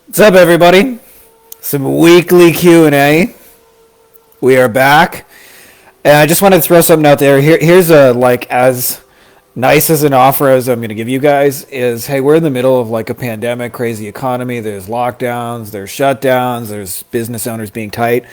What's up, everybody? Some weekly Q&A. We are back. And I just wanted to throw something out there. Here's a, as nice as an offer as I'm going to give you guys is, hey, we're in the middle of a pandemic, crazy economy. There's lockdowns, there's shutdowns, there's business owners being tight.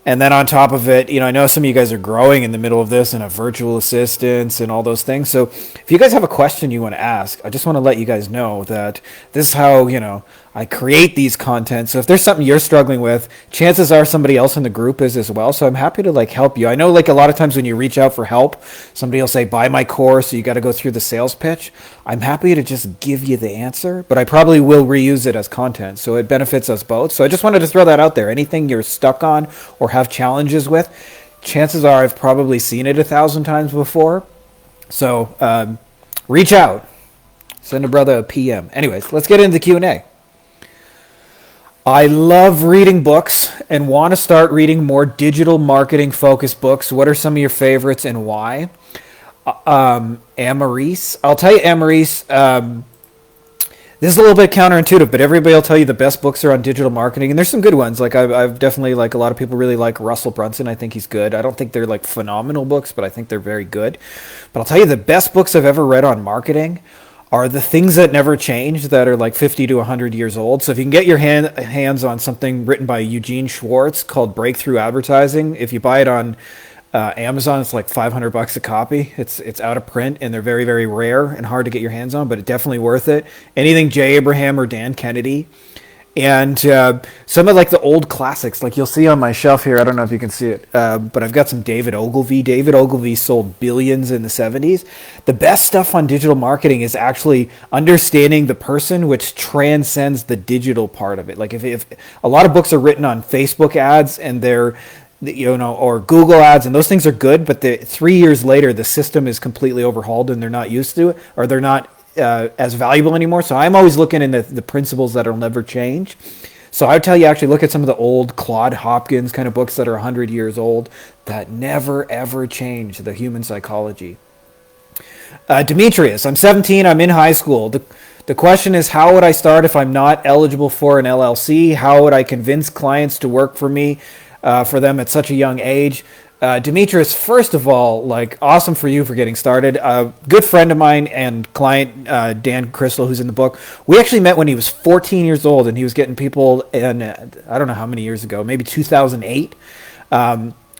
And then on top of it, I know some of you guys are growing in the middle of this and have virtual assistants and all those things. So if you guys have a question you want to ask, I just want to let you guys know that this is how, I create these content. So if there's something you're struggling with, chances are somebody else in the group is as well. So I'm happy to help you. I know a lot of times when you reach out for help, somebody will say, buy my course. So you got to go through the sales pitch. I'm happy to just give you the answer, but I probably will reuse it as content. So it benefits us both. So I just wanted to throw that out there. Anything you're stuck on or have challenges with, chances are I've probably seen it 1,000 times before. So reach out. Send a brother a PM. Anyways, let's get into Q&A. I love reading books and want to start reading more digital marketing focused books. What are some of your favorites and why? Amaris. I'll tell you, Amaris, this is a little bit counterintuitive, but everybody will tell you the best books are on digital marketing, and there's some good ones. I've definitely, a lot of people really like Russell Brunson. I think he's good. I don't think they're phenomenal books, but I think they're very good. But I'll tell you, the best books I've ever read on marketing are the things that never change, that are 50 to 100 years old. So if you can get your hands on something written by Eugene Schwartz called Breakthrough Advertising, if you buy it on Amazon, it's $500 a copy. It's out of print, and they're very, very rare and hard to get your hands on, but it's definitely worth it. Anything Jay Abraham or Dan Kennedy. And some of the old classics, you'll see on my shelf here. I don't know if you can see it, but I've got some David Ogilvy. David Ogilvy sold billions in the 70s. The best stuff on digital marketing is actually understanding the person, which transcends the digital part of it. If a lot of books are written on Facebook ads and they're or Google ads, and those things are good, but 3 years later the system is completely overhauled and they're not used to it, or they're not as valuable anymore. So I'm always looking in the principles that will never change. So I would tell you, actually look at some of the old Claude Hopkins kind of books that are 100 years old that never ever change the human psychology. Demetrius, I'm 17, I'm in high school. The question is, how would I start if I'm not eligible for an LLC? How would I convince clients to work for me, for them at such a young age? Demetrius, first of all, awesome for you for getting started. A good friend of mine and client, Dan Crystal, who's in the book, we actually met when he was 14 years old, and he was getting people in, I don't know how many years ago, maybe 2008,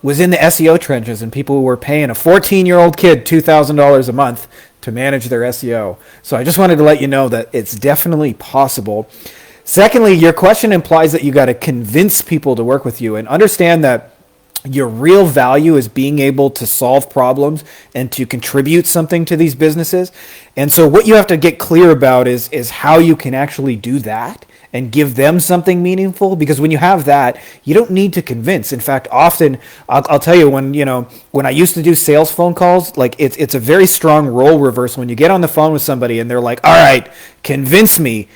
was in the SEO trenches, and people were paying a 14-year-old kid $2,000 a month to manage their SEO. So I just wanted to let you know that it's definitely possible. Secondly, your question implies that you got to convince people to work with you, and understand that your real value is being able to solve problems and to contribute something to these businesses. And so what you have to get clear about is how you can actually do that and give them something meaningful, because when you have that, you don't need to convince. In fact, often I'll tell you, when I used to do sales phone calls, it's a very strong role reversal when you get on the phone with somebody and they're like, all right, convince me.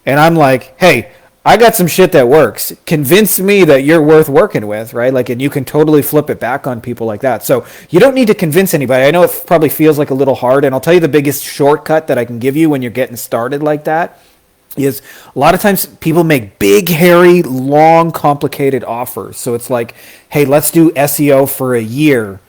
And I'm like, hey, I got some shit that works. Convince me that you're worth working with, right? And you can totally flip it back on people like that. So you don't need to convince anybody. I know it probably feels a little hard, and I'll tell you the biggest shortcut that I can give you when you're getting started like that is, a lot of times people make big, hairy, long, complicated offers. So it's hey, let's do SEO for a year.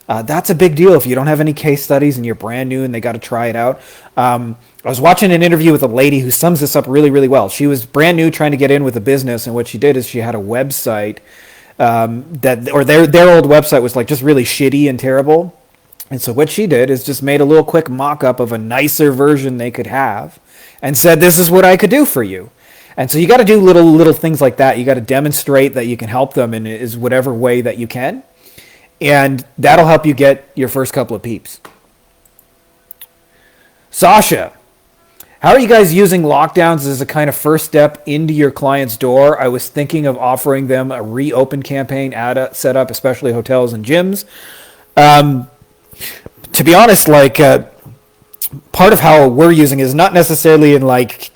That's a big deal if you don't have any case studies and you're brand new and they got to try it out. I was watching an interview with a lady who sums this up really, really well. She was brand new trying to get in with a business, and what she did is she had a website their old website was just really shitty and terrible. And so what she did is just made a little quick mock-up of a nicer version they could have and said, this is what I could do for you. And so you got to do little things like that. You got to demonstrate that you can help them in whatever way that you can. And that'll help you get your first couple of peeps. Sasha, how are you guys using lockdowns as a kind of first step into your client's door? I was thinking of offering them a reopen campaign set up, especially hotels and gyms. To be honest, part of how we're using is not necessarily in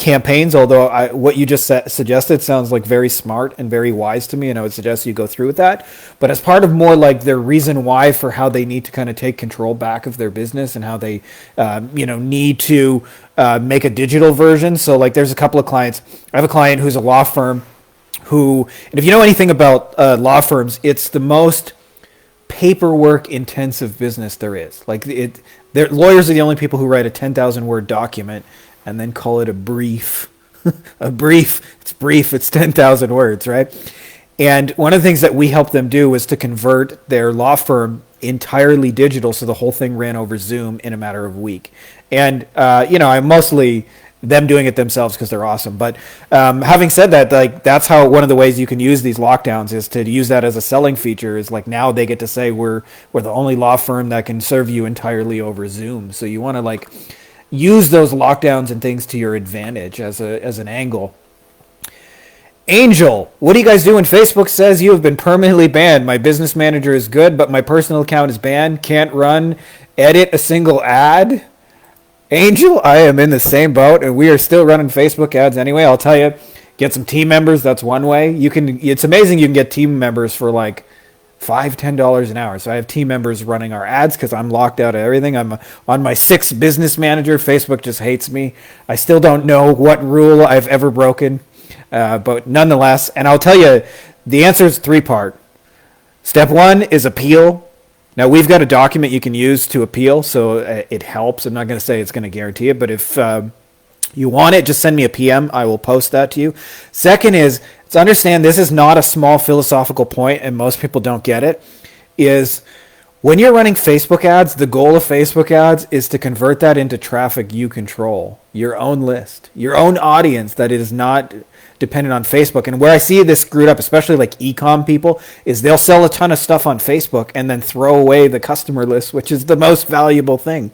campaigns, although what you just suggested sounds like very smart and very wise to me, and I would suggest you go through with that. But as part of more like their reason why for how they need to kind of take control back of their business and how they, need to make a digital version. So like there's a couple of clients. I have a client who's a law firm and if you know anything about law firms, it's the most paperwork intensive business there is. Like lawyers are the only people who write a 10,000 word document and then call it a brief. A brief, it's brief, it's 10,000 words, right? And one of the things that we helped them do was to convert their law firm entirely digital, so the whole thing ran over Zoom in a matter of a week. And, I'm mostly them doing it themselves because they're awesome. But having said that, like that's how one of the ways you can use these lockdowns is to use that as a selling feature. Is like now they get to say we're the only law firm that can serve you entirely over Zoom. So you want to like use those lockdowns and things to your advantage as an angle. Angel, what do you guys do when Facebook says you have been permanently banned? My business manager is good, but my personal account is banned. Can't edit a single ad. Angel, I am in the same boat, and we are still running Facebook ads anyway. I'll tell you, get some team members. That's one way. It's amazing you can get team members for like $5-10 an hour. So I have team members running our ads because I'm locked out of everything. I'm on my 6th business manager. Facebook just hates me. I still don't know what rule I've ever broken, but nonetheless. And I'll tell you, the answer is 3-part. Step 1 is appeal. Now, we've got a document you can use to appeal, so it helps. I'm not going to say it's going to guarantee it, but if you want it, just send me a PM. I will post that to you. Second is to understand this is not a small philosophical point, and most people don't get it, is when you're running Facebook ads, the goal of Facebook ads is to convert that into traffic you control, your own list, your own audience that is not dependent on Facebook. And where I see this screwed up, especially like e-com people, is they'll sell a ton of stuff on Facebook and then throw away the customer list, which is the most valuable thing.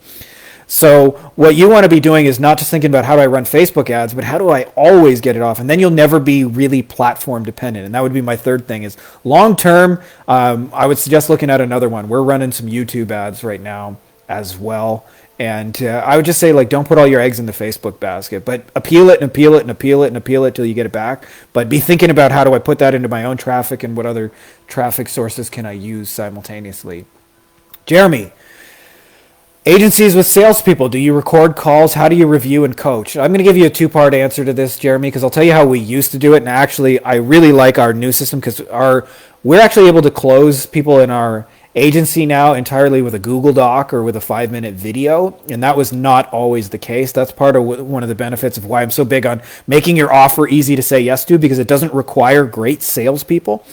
So what you want to be doing is not just thinking about how do I run Facebook ads, but how do I always get it off? And then you'll never be really platform dependent. And that would be my third thing is long term. I would suggest looking at another one. We're running some YouTube ads right now as well. And I would just say, like, don't put all your eggs in the Facebook basket, but appeal it and appeal it and appeal it and appeal it till you get it back. But be thinking about how do I put that into my own traffic and what other traffic sources can I use simultaneously. Jeremy, agencies with salespeople, do you record calls? How do you review and coach? I'm going to give you a 2-part answer to this, Jeremy, because I'll tell you how we used to do it. And actually, I really like our new system because we're actually able to close people in our agency now entirely with a Google Doc or with a 5-minute video, and that was not always the case. That's part of one of the benefits of why I'm so big on making your offer easy to say yes to, because it doesn't require great salespeople.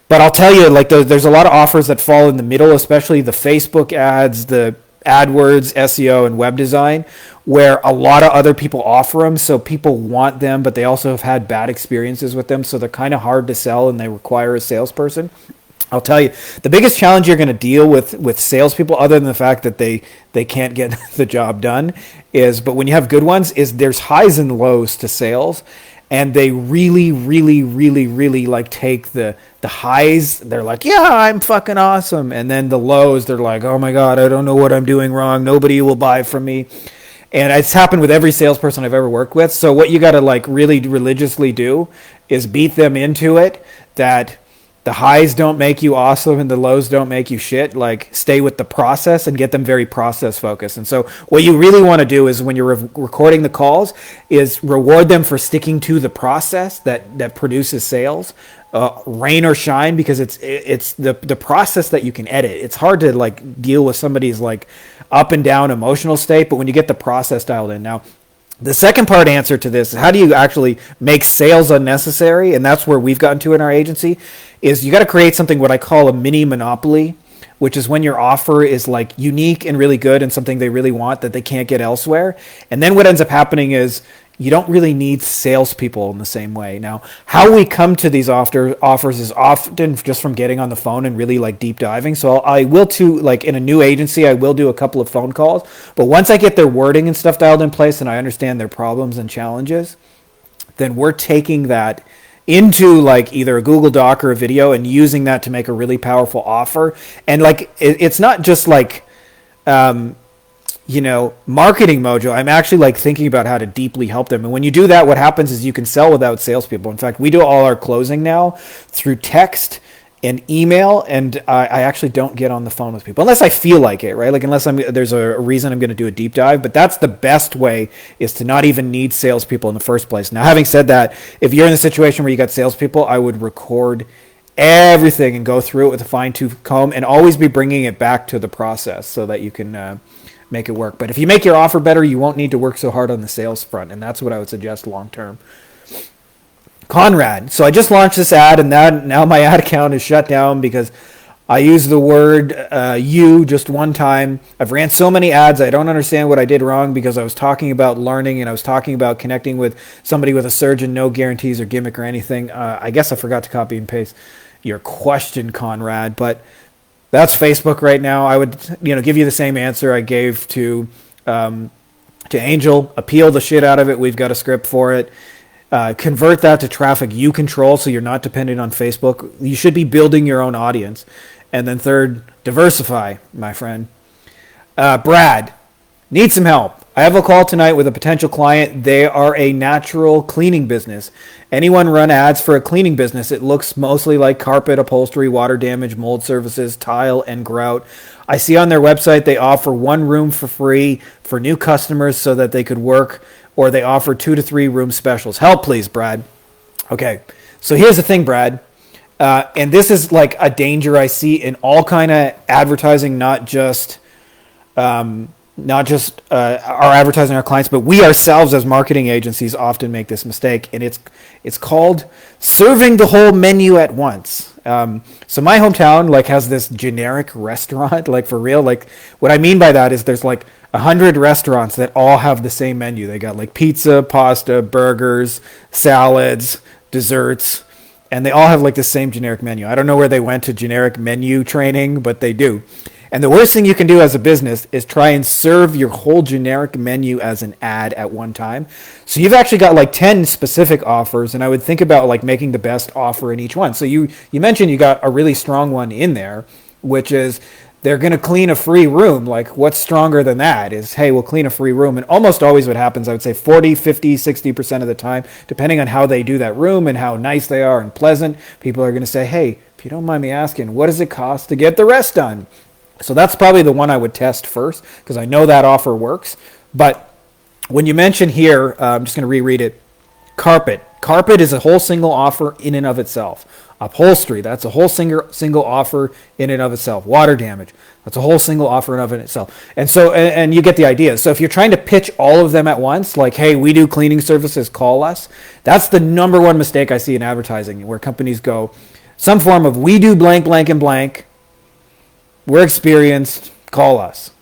But I'll tell you, like, there's a lot of offers that fall in the middle, especially the Facebook ads, the AdWords, SEO, and web design, where a lot of other people offer them, so people want them, but they also have had bad experiences with them, so they're kind of hard to sell and they require a salesperson. I'll tell you, the biggest challenge you're going to deal with salespeople, other than the fact that they can't get the job done, but when you have good ones, is there's highs and lows to sales, and they really, really, really, really like take the highs. They're like, yeah, I'm fucking awesome, and then the lows, they're like, oh my god, I don't know what I'm doing wrong. Nobody will buy from me. And it's happened with every salesperson I've ever worked with. So what you got to like really religiously do is beat them into it that the highs don't make you awesome and the lows don't make you shit. Like, stay with the process and get them very process focused. And so what you really want to do is when you're recording the calls is reward them for sticking to the process that produces sales, rain or shine, because it's the process that you can edit. It's hard to like deal with somebody's like up and down emotional state, but when you get the process dialed in. Now, the second part answer to this is how do you actually make sales unnecessary? And that's where we've gotten to in our agency, is you got to create something what I call a mini monopoly, which is when your offer is like unique and really good and something they really want that they can't get elsewhere. And then what ends up happening is you don't really need salespeople in the same way. Now, how we come to these offers is often just from getting on the phone and really like deep diving. So I will too, like in a new agency, I will do a couple of phone calls. But once I get their wording and stuff dialed in place and I understand their problems and challenges, then we're taking that into like either a Google Doc or a video and using that to make a really powerful offer. And like, it's not just like, Marketing Mojo, I'm actually like thinking about how to deeply help them. And when you do that, what happens is you can sell without salespeople. In fact, we do all our closing now through text and email, and I actually don't get on the phone with people unless I feel like it, right? Like unless there's a reason I'm going to do a deep dive. But that's the best way, is to not even need salespeople in the first place. Now, having said that, if you're in a situation where you got salespeople, I would record everything and go through it with a fine-tooth comb, and always be bringing it back to the process so that you can make it work. But if you make your offer better, you won't need to work so hard on the sales front, and that's what I would suggest long term. Conrad. So I just launched this ad, and now my ad account is shut down because I used the word you just one time. I've ran so many ads, I don't understand what I did wrong, because I was talking about learning, and I was talking about connecting with somebody with a surgeon, no guarantees or gimmick or anything. I guess I forgot to copy and paste your question, Conrad, but that's Facebook right now. I would, give you the same answer I gave to Angel. Appeal the shit out of it. We've got a script for it. Convert that to traffic you control, so you're not dependent on Facebook. You should be building your own audience. And then third, diversify, my friend. Brad, need some help. I have a call tonight with a potential client. They are a natural cleaning business. Anyone run ads for a cleaning business? It looks mostly like carpet, upholstery, water damage, mold services, tile, and grout. I see on their website they offer one room for free for new customers so that they could work, or they offer 2 to 3 room specials. Help, please, Brad. Okay, so here's the thing, Brad. And this is like a danger I see in all kind of advertising, not just our advertising our clients, but we ourselves as marketing agencies often make this mistake, and it's called serving the whole menu at once. So my hometown has this generic restaurant, for real. What I mean by that is there's 100 restaurants that all have the same menu. They got pizza, pasta, burgers, salads, desserts, and they all have the same generic menu. I don't know where they went to generic menu training, but they do. And the worst thing you can do as a business is try and serve your whole generic menu as an ad at one time. So you've actually got 10 specific offers, and I would think about making the best offer in each one. So you mentioned you got a really strong one in there, which is they're going to clean a free room. What's stronger than that is, hey, we'll clean a free room. And almost always what happens, I would say 40, 50, 60% of the time, depending on how they do that room and how nice they are and pleasant, people are going to say, hey, if you don't mind me asking, what does it cost to get the rest done? So that's probably the one I would test first, because I know that offer works. But when you mention here, I'm just going to reread it, carpet. Carpet is a whole single offer in and of itself. Upholstery, that's a whole single offer in and of itself. Water damage, that's a whole single offer in and of itself. And so, and you get the idea. So if you're trying to pitch all of them at once, hey, we do cleaning services, call us. That's the number one mistake I see in advertising, where companies go, some form of, we do blank, blank, and blank. We're experienced, call us.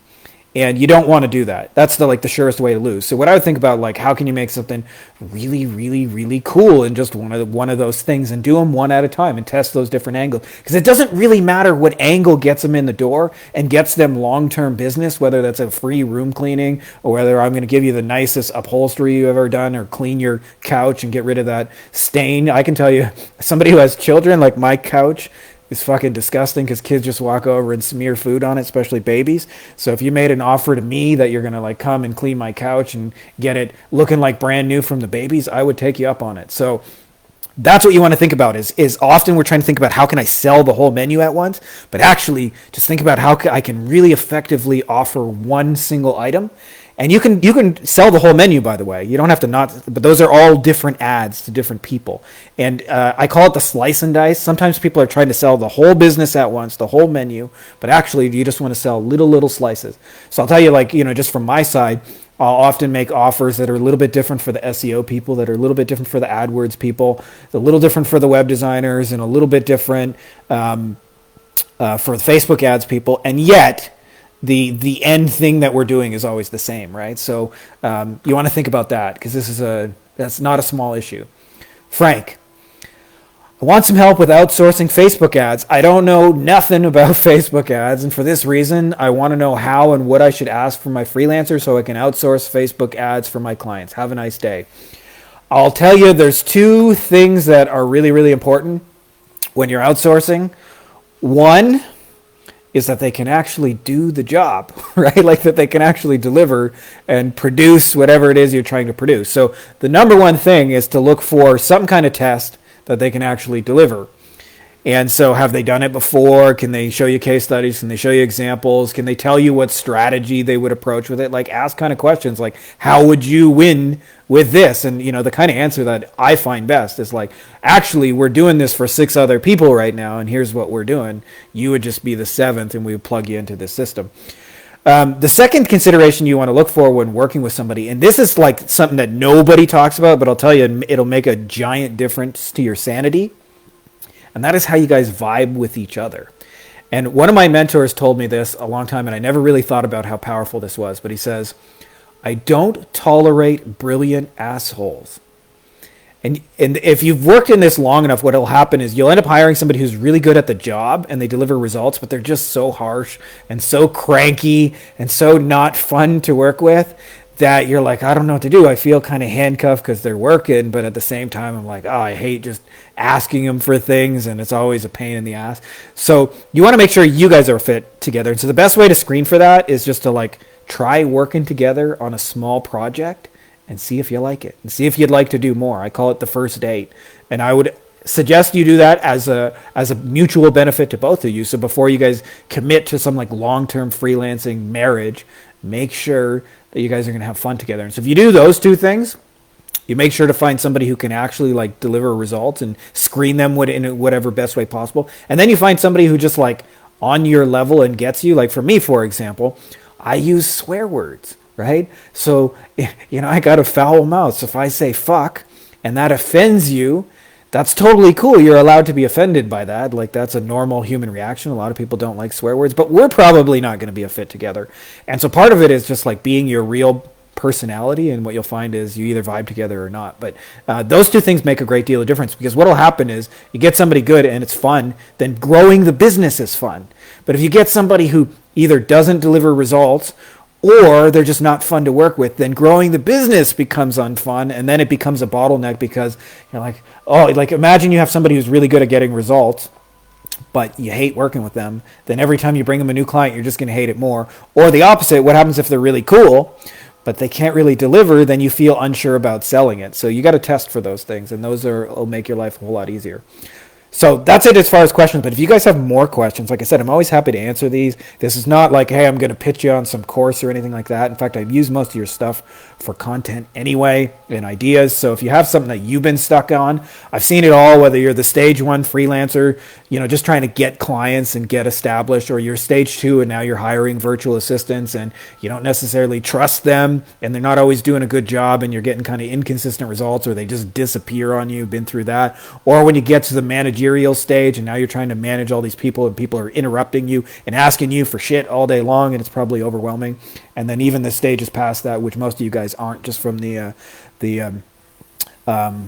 And you don't want to do that. That's the surest way to lose. So what I would think about, how can you make something really, really, really cool in just one of those things, and do them one at a time and test those different angles. Because it doesn't really matter what angle gets them in the door and gets them long-term business, whether that's a free room cleaning, or whether I'm going to give you the nicest upholstery you've ever done, or clean your couch and get rid of that stain. I can tell you, somebody who has children, my couch, is fucking disgusting, because kids just walk over and smear food on it, especially babies. So if you made an offer to me that you're going to come and clean my couch and get it looking like brand new from the babies, I would take you up on it. So that's what you want to think about, is often we're trying to think about how can I sell the whole menu at once, but actually just think about how I can really effectively offer one single item. And you can sell the whole menu, by the way. You don't have to but those are all different ads to different people. And I call it the slice and dice. Sometimes people are trying to sell the whole business at once, the whole menu, but actually you just want to sell little slices. So I'll tell you, just from my side, I'll often make offers that are a little bit different for the SEO people, that are a little bit different for the AdWords people, a little different for the web designers, and a little bit different for the Facebook ads people. And yet, the end thing that we're doing is always the same, right? So you want to think about that, because that's not a small issue. Frank, I want some help with outsourcing Facebook ads. I don't know nothing about Facebook ads, and for this reason, I want to know how and what I should ask for my freelancer so I can outsource Facebook ads for my clients. Have a nice day. I'll tell you, there's 2 things that are really, really important when you're outsourcing. One is that they can actually do the job, right? Like that they can actually deliver and produce whatever it is you're trying to produce. So the number one thing is to look for some kind of test that they can actually deliver. And so have they done it before? Can they show you case studies? Can they show you examples? Can they tell you what strategy they would approach with it? Like ask kind of questions like, how would you win with this? And the kind of answer that I find best is like, actually, we're doing this for 6 other people right now, and here's what we're doing. You would just be the 7th, and we would plug you into this system. The second consideration you want to look for when working with somebody, and this is like something that nobody talks about, but I'll tell you, it'll make a giant difference to your sanity. And that is how you guys vibe with each other. And one of my mentors told me this a long time, and I never really thought about how powerful this was. But he says, I don't tolerate brilliant assholes. And if you've worked in this long enough, what will happen is you'll end up hiring somebody who's really good at the job and they deliver results, but they're just so harsh and so cranky and so not fun to work with that you're like, I don't know what to do. I feel kind of handcuffed because they're working, but at the same time, I'm like, I hate just asking them for things, and it's always a pain in the ass. So you want to make sure you guys are fit together. And so the best way to screen for that is just to like try working together on a small project and see if you like it and see if you'd like to do more. I call it the first date. And I would suggest you do that as a mutual benefit to both of you. So before you guys commit to some like long-term freelancing marriage, make sure that you guys are going to have fun together. And so if you do those 2 things, you make sure to find somebody who can actually like deliver results and screen them in whatever best way possible. And then you find somebody who just like on your level and gets you. Like for me, for example, I use swear words, right? So, I got a foul mouth. So if I say fuck and that offends you, that's totally cool. You're allowed to be offended by that. Like that's a normal human reaction. A lot of people don't like swear words, but we're probably not going to be a fit together. And so part of it is just like being your real personality, and what you'll find is you either vibe together or not. But those 2 things make a great deal of difference, because what will happen is you get somebody good and it's fun, then growing the business is fun. But if you get somebody who either doesn't deliver results or they're just not fun to work with, then growing the business becomes unfun, and then it becomes a bottleneck because you're like, like imagine you have somebody who's really good at getting results, but you hate working with them. Then every time you bring them a new client, you're just going to hate it more. Or the opposite, what happens if they're really cool, but they can't really deliver, then you feel unsure about selling it. So you got to test for those things, and those will make your life a whole lot easier. So that's it as far as questions. But if you guys have more questions, like I said, I'm always happy to answer these. This is not like, hey, I'm going to pitch you on some course or anything like that. In fact, I've used most of your stuff for content anyway and ideas. So if you have something that you've been stuck on, I've seen it all, whether you're the stage 1 freelancer, just trying to get clients and get established, or you're stage 2 and now you're hiring virtual assistants and you don't necessarily trust them and they're not always doing a good job and you're getting kind of inconsistent results, or they just disappear on you. Been through that. Or when you get to the managerial stage and now you're trying to manage all these people and people are interrupting you and asking you for shit all day long, and it's probably overwhelming. And then even the stages past that, which most of you guys aren't, just from the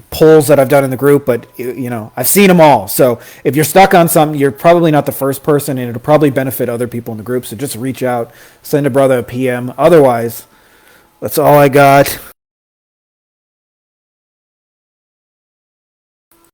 polls that I've done in the group, but I've seen them all. So if you're stuck on something, you're probably not the first person, and it'll probably benefit other people in the group. So just reach out, send a brother a PM. Otherwise, that's all I got.